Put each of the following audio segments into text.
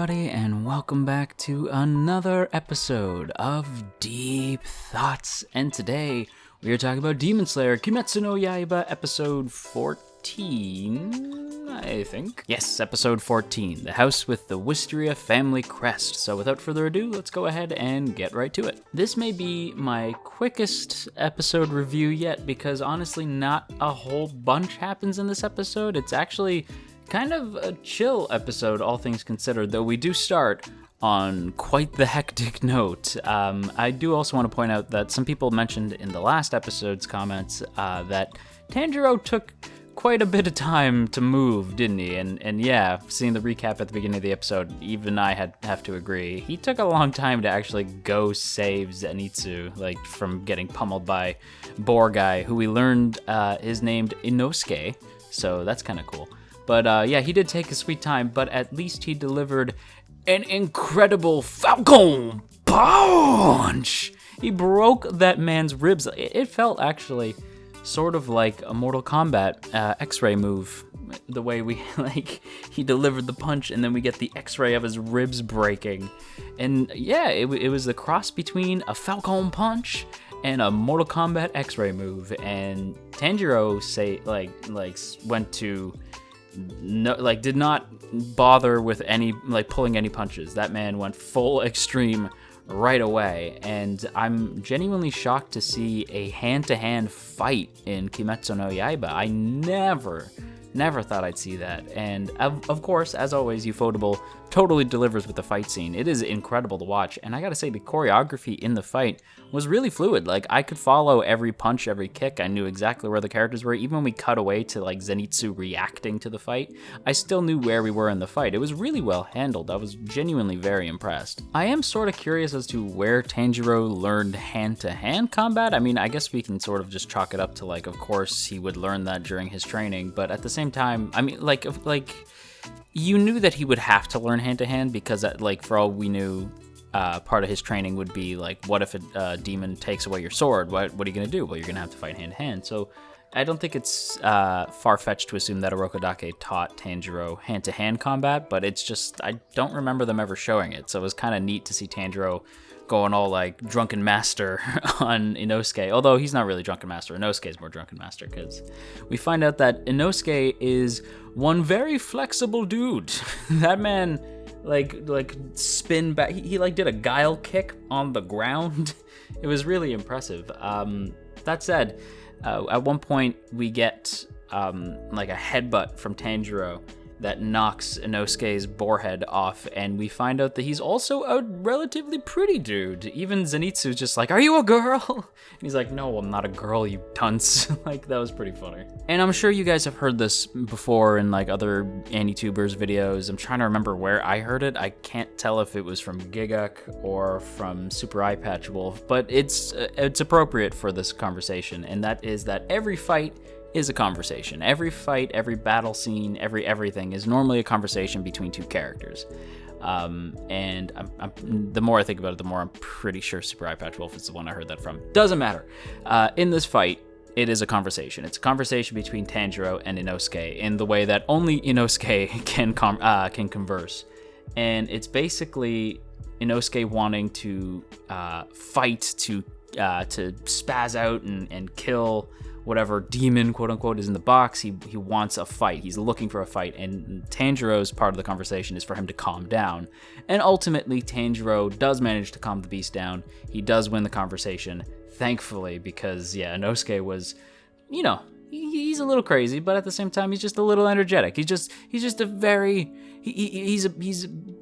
everybody, and welcome back to another episode of Deep Thoughts. And today, we are talking about Demon Slayer Kimetsu no Yaiba, episode 14, I think. Yes, episode 14, The House with the Wisteria Family Crest. So without further ado, let's go ahead and get right to it. This may be my quickest episode review yet, because honestly, not a whole bunch happens in this episode. It's actually kind of a chill episode, all things considered, though we do start on quite the hectic note. I do also want to point out that some people mentioned in the last episode's comments that Tanjiro took quite a bit of time to move, didn't he? And yeah, seeing the recap at the beginning of the episode, even I have to agree. He took a long time to actually go save Zenitsu, like from getting pummeled by Boar Guy, who we learned is named Inosuke, so that's kind of cool. But yeah, he did take a sweet time, but at least he delivered an incredible Falcon Punch! He broke that man's ribs. It felt actually sort of like a Mortal Kombat X-ray move. The way he delivered the punch and then we get the X-ray of his ribs breaking. And yeah, it was the cross between a Falcon Punch and a Mortal Kombat X-ray move. And Tanjiro went to... No, did not bother with any, pulling any punches. That man went full extreme right away, and I'm genuinely shocked to see a hand-to-hand fight in Kimetsu no Yaiba. I never thought I'd see that, and of course, as always, Ufotable totally delivers with the fight scene. It is incredible to watch, and I gotta say, the choreography in the fight was really fluid. I could follow every punch, every kick. I knew exactly where the characters were. Even when we cut away to Zenitsu reacting to the fight, I still knew where we were in the fight. It was really well handled. I was genuinely very impressed. I am sort of curious as to where Tanjiro learned hand-to-hand combat. I mean, I guess we can sort of just chalk it up to of course he would learn that during his training, but at the same time, I mean, you knew that he would have to learn hand-to-hand because, for all we knew, part of his training would be, what if a demon takes away your sword? What are you going to do? Well, you're going to have to fight hand-to-hand. So I don't think it's far-fetched to assume that Orokodake taught Tanjiro hand-to-hand combat, but it's just, I don't remember them ever showing it. So it was kind of neat to see Tanjiro going all drunken master on Inosuke, although he's not really drunken master. Inosuke is more drunken master, because we find out that Inosuke is one very flexible dude. That man spin back, he did a guile kick on the ground. It was really impressive. That said, at one point we get a headbutt from Tanjiro that knocks Inosuke's boarhead off, and we find out that he's also a relatively pretty dude. Even Zenitsu's just are you a girl? And he's like, no, I'm not a girl, you dunce. That was pretty funny. And I'm sure you guys have heard this before in other AniTubers videos. I'm trying to remember where I heard it. I can't tell if it was from Giguk or from Super Eye Patch Wolf, but it's appropriate for this conversation, and that is that every fight is a conversation. Every fight, every battle scene, everything is normally a conversation between two characters. And the more I think about it, the more I'm pretty sure Super Eye Patch Wolf is the one I heard that from. Doesn't matter. In this fight, it is a conversation. It's a conversation between Tanjiro and Inosuke in the way that only Inosuke can converse. And it's basically Inosuke wanting to fight, to spaz out and kill whatever demon, quote unquote, is in the box. He wants a fight. He's looking for a fight. And Tanjiro's part of the conversation is for him to calm down. And ultimately, Tanjiro does manage to calm the beast down. He does win the conversation, thankfully, because, yeah, Inosuke was, he's a little crazy, but at the same time, he's just a little energetic. He's just a very, he's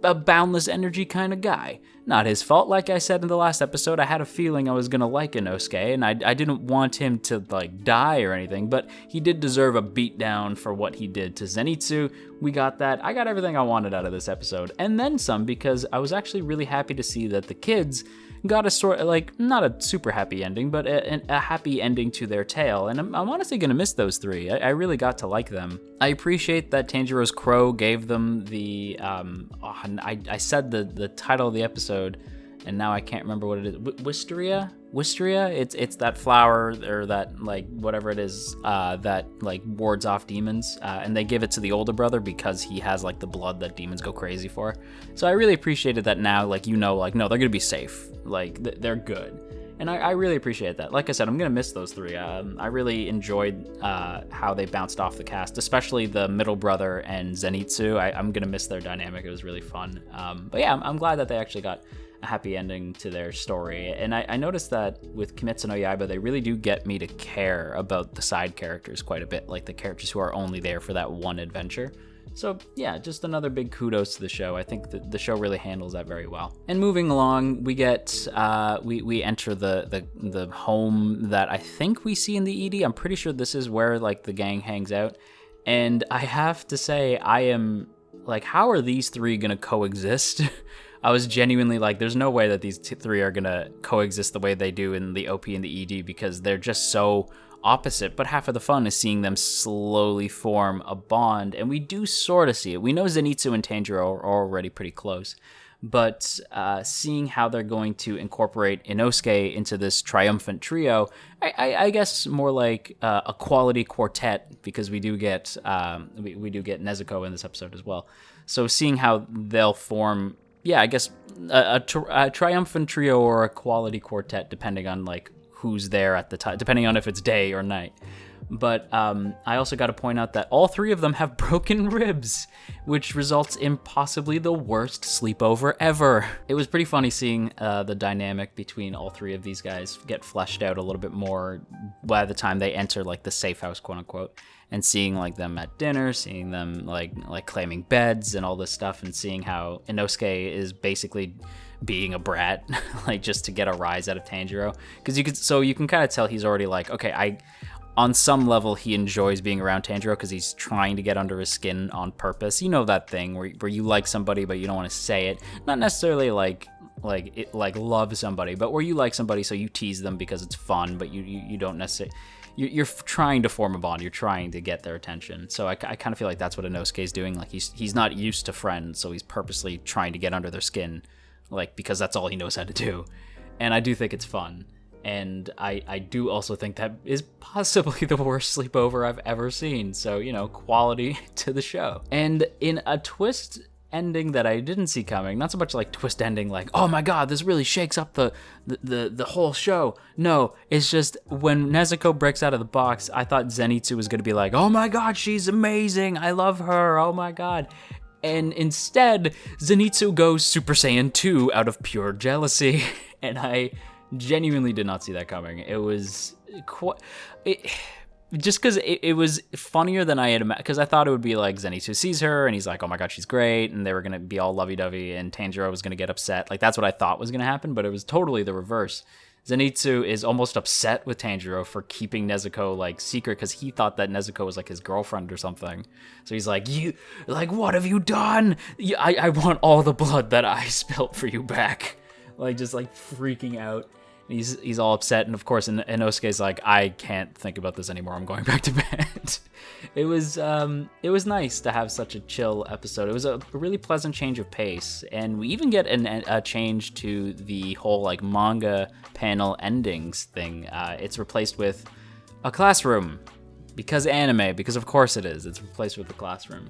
a boundless energy kind of guy. Not his fault. Like I said in the last episode, I had a feeling I was going to like Inosuke, and I didn't want him to, die or anything, but he did deserve a beatdown for what he did to Zenitsu. We got that. I got everything I wanted out of this episode, and then some, because I was actually really happy to see that the kids got a sort of, not a super happy ending, but a happy ending to their tale, and I'm honestly going to miss those three. I really got to like them. I appreciate that Tanjiro's crow gave them the, I said the title of the episode, and now I can't remember what it is. Wisteria? wisteria. It's that flower, or that, like, whatever it is, that, like, wards off demons, and they give it to the older brother because he has, like, the blood that demons go crazy for. So I really appreciated that now, like, like, no, they're gonna be safe. Like, they're good. And I really appreciate that. Like I said, I'm going to miss those three. I really enjoyed how they bounced off the cast, especially the middle brother and Zenitsu. I'm going to miss their dynamic. It was really fun. But yeah, I'm glad that they actually got a happy ending to their story. And I noticed that with Kimetsu no Yaiba, they really do get me to care about the side characters quite a bit, like the characters who are only there for that one adventure. So yeah, just another big kudos to the show. I think the show really handles that very well. And moving along, we get we enter the home that I think we see in the ED. I'm pretty sure this is where, like, the gang hangs out. And I have to say, I am like, how are these three gonna coexist? I was genuinely like, there's no way that these three are gonna coexist the way they do in the OP and the ED, because they're just so opposite. But half of the fun is seeing them slowly form a bond, and we do sort of see it. We know Zenitsu and Tanjiro are already pretty close, but seeing how they're going to incorporate Inosuke into this triumphant trio, I guess more like a quality quartet, because we do get we do get Nezuko in this episode as well. So seeing how they'll form, yeah, I guess a triumphant trio or a quality quartet, depending on, like, who's there at the time, depending on if it's day or night. But I also got to point out that all three of them have broken ribs, which results in possibly the worst sleepover ever. It was pretty funny seeing the dynamic between all three of these guys get fleshed out a little bit more by the time they enter, like, the safe house, quote unquote, and seeing, like, them at dinner, seeing them like claiming beds and all this stuff, and seeing how Inosuke is basically being a brat, like, just to get a rise out of Tanjiro, because you can kind of tell he's already like, okay, on some level he enjoys being around Tanjiro because he's trying to get under his skin on purpose. You know that thing where you like somebody but you don't want to say it, not necessarily like love somebody, but where you like somebody so you tease them because it's fun, but you don't necessarily. You're trying to form a bond. You're trying to get their attention. So I kind of feel like that's what Inosuke is doing. Like, he's not used to friends, so he's purposely trying to get under their skin, like, because that's all he knows how to do. And I do think it's fun. And I do also think that is possibly the worst sleepover I've ever seen. So, quality to the show. And in a twist ending that I didn't see coming, not so much like twist ending like, oh my god, this really shakes up the whole show. No, it's just when Nezuko breaks out of the box, I thought Zenitsu was going to be like, oh my god, she's amazing, I love her, oh my god. And instead, Zenitsu goes Super Saiyan 2 out of pure jealousy. And I genuinely did not see that coming. It was just because it was funnier than I had imagined, because I thought it would be like Zenitsu sees her and he's like, oh my god, she's great, and they were going to be all lovey-dovey, and Tanjiro was going to get upset. Like, that's what I thought was going to happen, but it was totally the reverse. Zenitsu is almost upset with Tanjiro for keeping Nezuko, like, secret, because he thought that Nezuko was, like, his girlfriend or something. So he's like, what have you done? I want all the blood that I spilled for you back. Like, just, like, freaking out. He's all upset, and of course Inosuke's like, I can't think about this anymore, I'm going back to bed. It was nice to have such a chill episode. It was a really pleasant change of pace, and we even get a change to the whole, like, manga panel endings thing. It's replaced with a classroom, because of course it is. It's replaced with a classroom.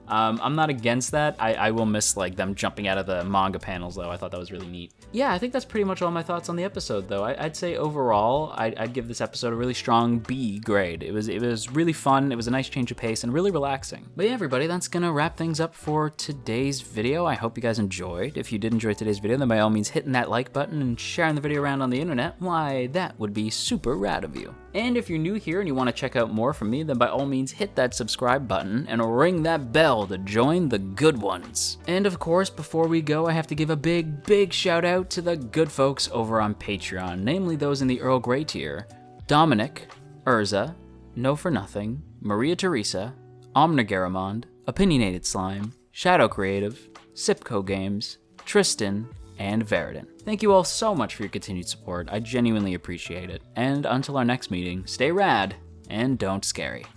I'm not against that. I will miss, like, them jumping out of the manga panels, though. I thought that was really neat. Yeah, I think that's pretty much all my thoughts on the episode, though. I'd say overall, I'd give this episode a really strong B grade. It was really fun. It was a nice change of pace and really relaxing. But yeah, everybody, that's gonna wrap things up for today's video. I hope you guys enjoyed. If you did enjoy today's video, then by all means hitting that like button and sharing the video around on the internet. Why, that would be super rad of you. And if you're new here and you want to check out more from me, then by all means hit that subscribe button and ring that bell to join the good ones. And of course, before we go, I have to give a big shout out to the good folks over on Patreon, namely those in the Earl Grey tier: Dominic, Urza, No For Nothing, Maria Teresa, Omnigaramond, Opinionated Slime, Shadow Creative, Sipco Games, Tristan, and Veridin. Thank you all so much for your continued support. I genuinely appreciate it. And until our next meeting, stay rad and don't scary.